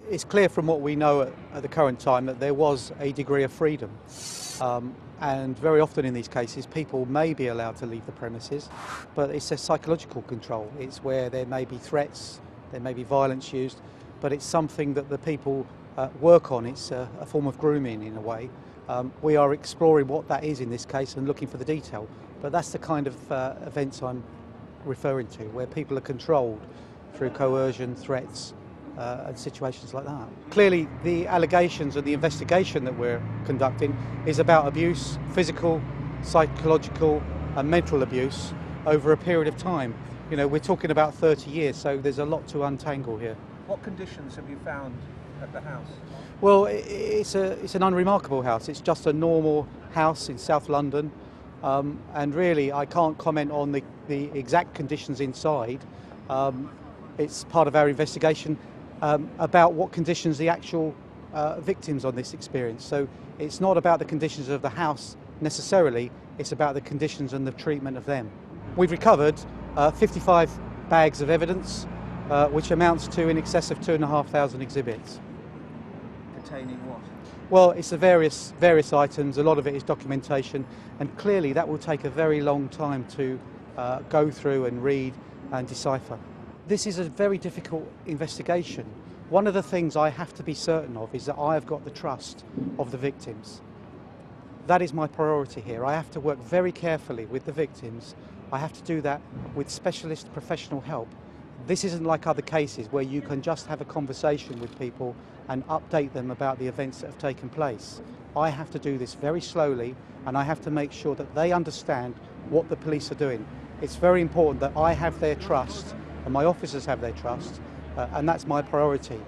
It's clear from what we know at the current time that there was a degree of freedom. And very often in these cases, people may be allowed to leave the premises, but it's a psychological control. It's where there may be threats, there may be violence used, but it's something that the people work on. It's a form of grooming in a way. We are exploring what that is in this case and looking for the detail, but that's the kind of events I'm referring to, where people are controlled through coercion, threats, and situations like that. Clearly, the allegations and the investigation that we're conducting is about abuse, physical, psychological and mental abuse over a period of time. You know, we're talking about 30 years, so there's a lot to untangle here. What conditions have you found at the house? Well, it's an unremarkable house. It's just a normal house in South London, and really I can't comment on the exact conditions inside. It's part of our investigation about what conditions the actual victims on this experience. So it's not about the conditions of the house necessarily, it's about the conditions and the treatment of them. We've recovered 55 bags of evidence, which amounts to in excess of 2,500 exhibits. Containing what? Well, it's the various items, a lot of it is documentation, and clearly that will take a very long time to go through and read and decipher. This is a very difficult investigation. One of the things I have to be certain of is that I have got the trust of the victims. That is my priority here. I have to work very carefully with the victims. I have to do that with specialist professional help. This isn't like other cases where you can just have a conversation with people and update them about the events that have taken place. I have to do this very slowly, and I have to make sure that they understand what the police are doing. It's very important that I have their trust and my officers have their trust, and that's my priority.